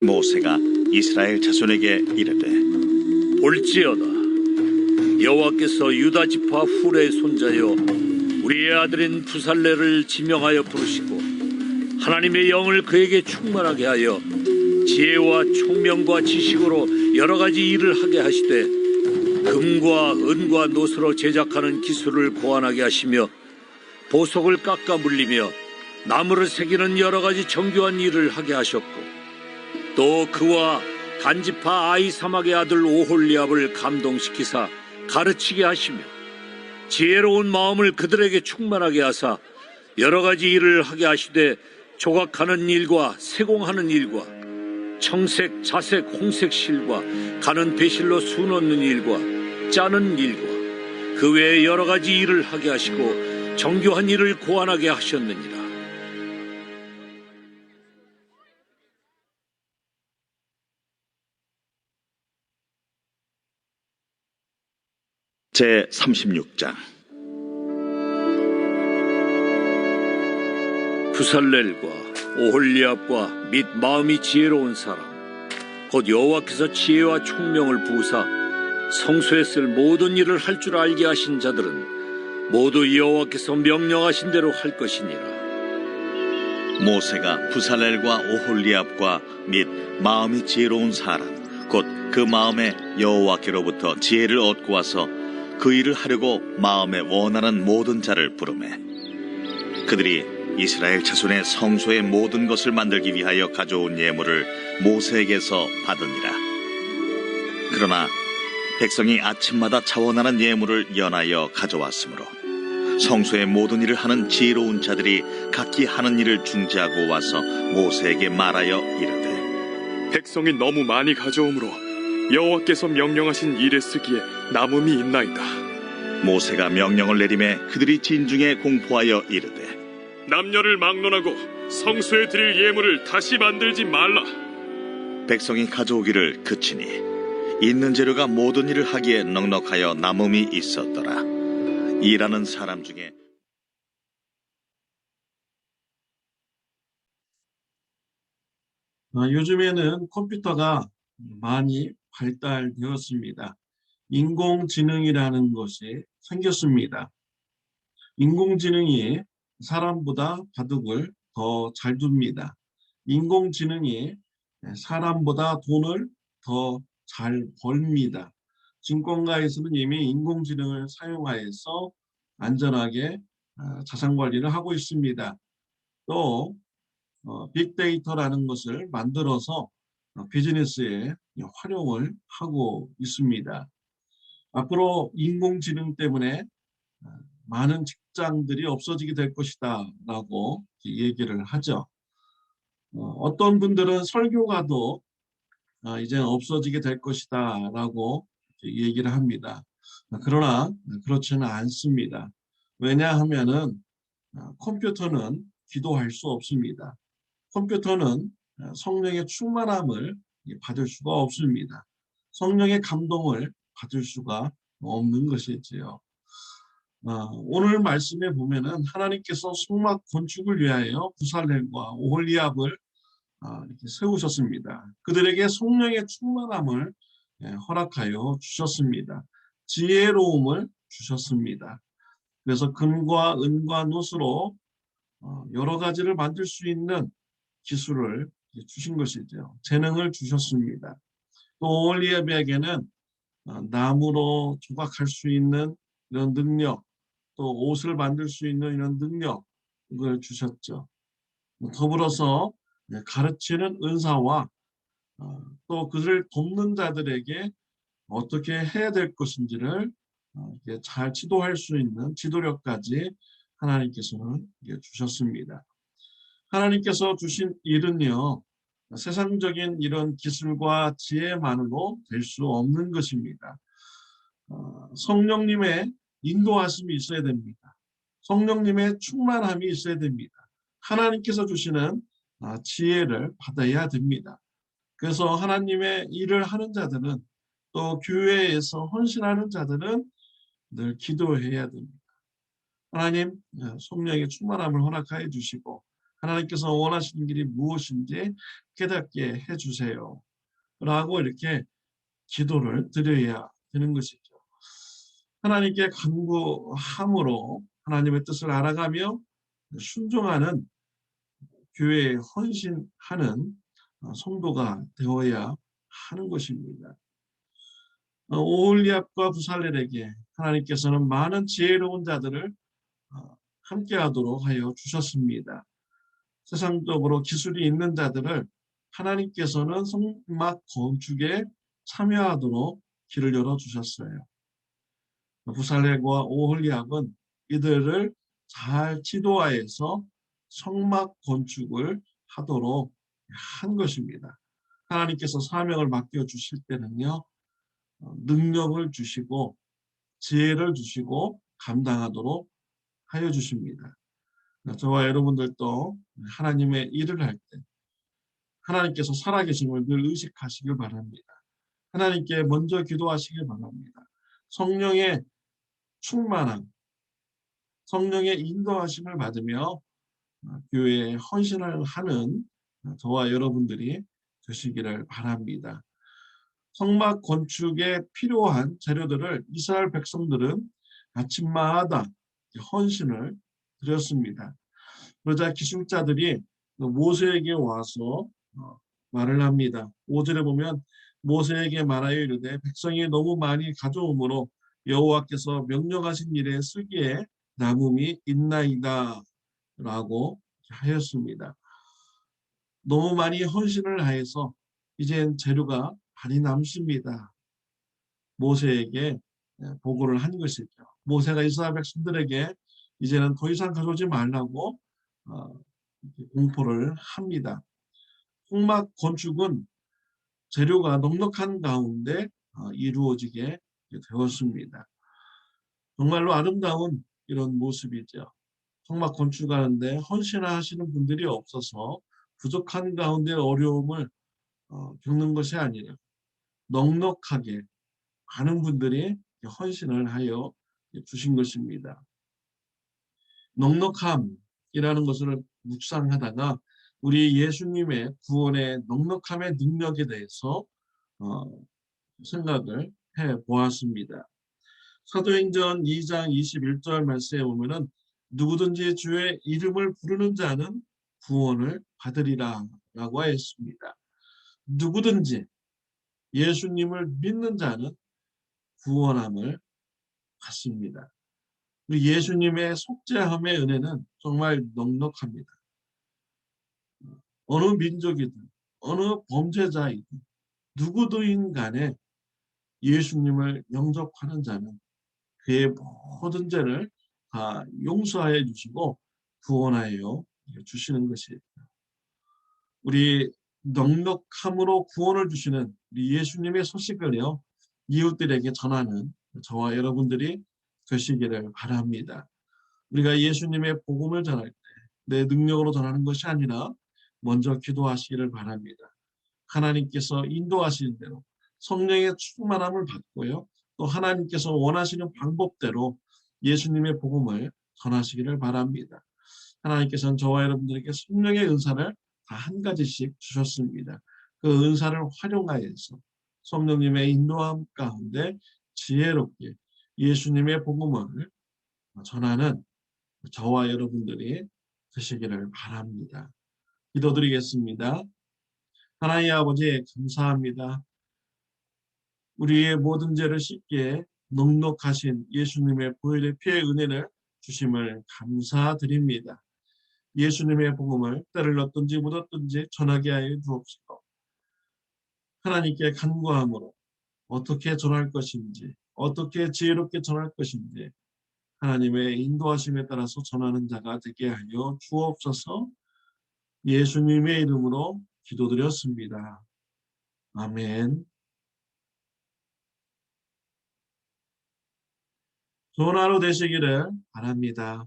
모세가 이스라엘 자손에게 이르되 볼지어다, 여호와께서 유다 지파 훌의 손자여 우리의 아들인 부살레를 지명하여 부르시고 하나님의 영을 그에게 충만하게 하여 지혜와 총명과 지식으로 여러 가지 일을 하게 하시되 금과 은과 노스로 제작하는 기술을 고안하게 하시며 보석을 깎아 물리며 나무를 새기는 여러 가지 정교한 일을 하게 하셨고, 또 그와 단지파 아히사막의 아들 오홀리압을 감동시키사 가르치게 하시며 지혜로운 마음을 그들에게 충만하게 하사 여러 가지 일을 하게 하시되 조각하는 일과 세공하는 일과 청색, 자색, 홍색 실과 가는 배실로 수 넣는 일과 짜는 일과 그 외에 여러 가지 일을 하게 하시고 정교한 일을 고안하게 하셨느니라. 제36장. 부살렐과 오홀리압과 및 마음이 지혜로운 사람 곧 여호와께서 지혜와 총명을 부으사 성소에 쓸 모든 일을 할 줄 알게 하신 자들은 모두 여호와께서 명령하신 대로 할 것이니라. 모세가 부살렐과 오홀리압과 및 마음이 지혜로운 사람 곧 그 마음에 여호와께로부터 지혜를 얻고 와서 그 일을 하려고 마음에 원하는 모든 자를 부르매 그들이 이스라엘 자손의 성소의 모든 것을 만들기 위하여 가져온 예물을 모세에게서 받으니라. 그러나 백성이 아침마다 자원하는 예물을 연하여 가져왔으므로 성소의 모든 일을 하는 지혜로운 자들이 각기 하는 일을 중지하고 와서 모세에게 말하여 이르되 백성이 너무 많이 가져오므로 여호와께서 명령하신 일에 쓰기에 남음이 있나이다. 모세가 명령을 내리매 그들이 진중에 공포하여 이르되 남녀를 막론하고 성소에 드릴 예물을 다시 만들지 말라. 백성이 가져오기를 그치니 있는 재료가 모든 일을 하기에 넉넉하여 남음이 있었더라. 일하는 사람 중에 요즘에는 컴퓨터가 많이 발달되었습니다. 인공지능이라는 것이 생겼습니다. 인공지능이 사람보다 바둑을 더 잘 둡니다. 인공지능이 사람보다 돈을 더 잘 벌입니다. 증권가에서는 이미 인공지능을 사용하여서 안전하게 자산 관리를 하고 있습니다. 또 빅데이터라는 것을 만들어서 비즈니스에 활용을 하고 있습니다. 앞으로 인공지능 때문에 많은 직장들이 없어지게 될 것이다 라고 얘기를 하죠. 어떤 분들은 설교가도 이제 없어지게 될 것이다 라고 얘기를 합니다. 그러나 그렇지는 않습니다. 왜냐하면은 컴퓨터는 기도할 수 없습니다. 컴퓨터는 성령의 충만함을 받을 수가 없습니다. 성령의 감동을 받을 수가 없는 것이지요. 오늘 말씀에 보면은 하나님께서 성막 건축을 위하여 부살렐과 오홀리압을 이렇게 세우셨습니다. 그들에게 성령의 충만함을 허락하여 주셨습니다. 지혜로움을 주셨습니다. 그래서 금과 은과 노스로 여러 가지를 만들 수 있는 기술을 주신 것이죠. 재능을 주셨습니다. 또 오홀리압에게는 나무로 조각할 수 있는 이런 능력, 또 옷을 만들 수 있는 이런 능력을 주셨죠. 더불어서 가르치는 은사와 또 그들을 돕는 자들에게 어떻게 해야 될 것인지를 잘 지도할 수 있는 지도력까지 하나님께서는 주셨습니다. 하나님께서 주신 일은요, 세상적인 이런 기술과 지혜만으로 될 수 없는 것입니다. 성령님의 인도하심이 있어야 됩니다. 성령님의 충만함이 있어야 됩니다. 하나님께서 주시는 지혜를 받아야 됩니다. 그래서 하나님의 일을 하는 자들은 또 교회에서 헌신하는 자들은 늘 기도해야 됩니다. 하나님, 성령의 충만함을 허락하여 주시고 하나님께서 원하시는 길이 무엇인지 깨닫게 해주세요. 라고 이렇게 기도를 드려야 되는 것이죠. 하나님께 간구함으로 하나님의 뜻을 알아가며 순종하는 교회에 헌신하는 성도가 되어야 하는 것입니다. 오홀리압과 부살렐에게 하나님께서는 많은 지혜로운 자들을 함께하도록 하여 주셨습니다. 세상적으로 기술이 있는 자들을 하나님께서는 성막 건축에 참여하도록 길을 열어주셨어요. 부살렐과 오홀리압은 이들을 잘 지도하여서 성막 건축을 하도록 한 것입니다. 하나님께서 사명을 맡겨주실 때는요, 능력을 주시고 지혜를 주시고 감당하도록 하여 주십니다. 저와 여러분들도 하나님의 일을 할 때 하나님께서 살아계심을 늘 의식하시길 바랍니다. 하나님께 먼저 기도하시길 바랍니다. 성령의 충만함, 성령의 인도하심을 받으며 교회에 헌신을 하는 저와 여러분들이 되시기를 바랍니다. 성막 건축에 필요한 재료들을 이스라엘 백성들은 아침마다 헌신을 드렸습니다. 그러자 기술자들이 모세에게 와서 말을 합니다. 5절에 보면 모세에게 말하여 이르되 백성이 너무 많이 가져오므로 여호와께서 명령하신 일에 쓰기에 남음이 있나이다 라고 하였습니다. 너무 많이 헌신을 하여서 이젠 재료가 많이 남습니다. 모세에게 보고를 한 것이죠. 모세가 이스라엘 백성들에게 이제는 더 이상 가져오지 말라고 공포를 합니다. 성막 건축은 재료가 넉넉한 가운데 이루어지게 되었습니다. 정말로 아름다운 이런 모습이죠. 성막 건축하는데 헌신하시는 분들이 없어서 부족한 가운데 어려움을 겪는 것이 아니라 넉넉하게 많은 분들이 헌신을 하여 주신 것입니다. 넉넉함이라는 것을 묵상하다가 우리 예수님의 구원의 넉넉함의 능력에 대해서 생각을 해 보았습니다. 사도행전 2장 21절 말씀에 보면은 누구든지 주의 이름을 부르는 자는 구원을 받으리라 라고 했습니다. 누구든지 예수님을 믿는 자는 구원함을 받습니다. 우리 예수님의 속죄함의 은혜는 정말 넉넉합니다. 어느 민족이든 어느 범죄자이든 누구든 간에 예수님을 영접하는 자는 그의 모든 죄를 다 용서하여 주시고 구원하여 주시는 것이에요. 우리 넉넉함으로 구원을 주시는 우리 예수님의 소식을요 이웃들에게 전하는 저와 여러분들이 되시기를 바랍니다. 우리가 예수님의 복음을 전할 때 내 능력으로 전하는 것이 아니라 먼저 기도하시기를 바랍니다. 하나님께서 인도하시는 대로 성령의 충만함을 받고요. 또 하나님께서 원하시는 방법대로 예수님의 복음을 전하시기를 바랍니다. 하나님께서는 저와 여러분들에게 성령의 은사를 다 한 가지씩 주셨습니다. 그 은사를 활용하여서 성령님의 인도함 가운데 지혜롭게 예수님의 복음을 전하는 저와 여러분들이 되시기를 바랍니다. 기도드리겠습니다. 하나님 아버지 감사합니다. 우리의 모든 죄를 씻기에 넉넉하신 예수님의 보혈의 피의 은혜를 주심을 감사드립니다. 예수님의 복음을 때를 넣든지 묻었든지 전하게 하여 주옵시고 하나님께 간구함으로 어떻게 전할 것인지 어떻게 지혜롭게 전할 것인지 하나님의 인도하심에 따라서 전하는 자가 되게 하여 주옵소서. 예수님의 이름으로 기도드렸습니다. 아멘. 좋은 하루 되시기를 바랍니다.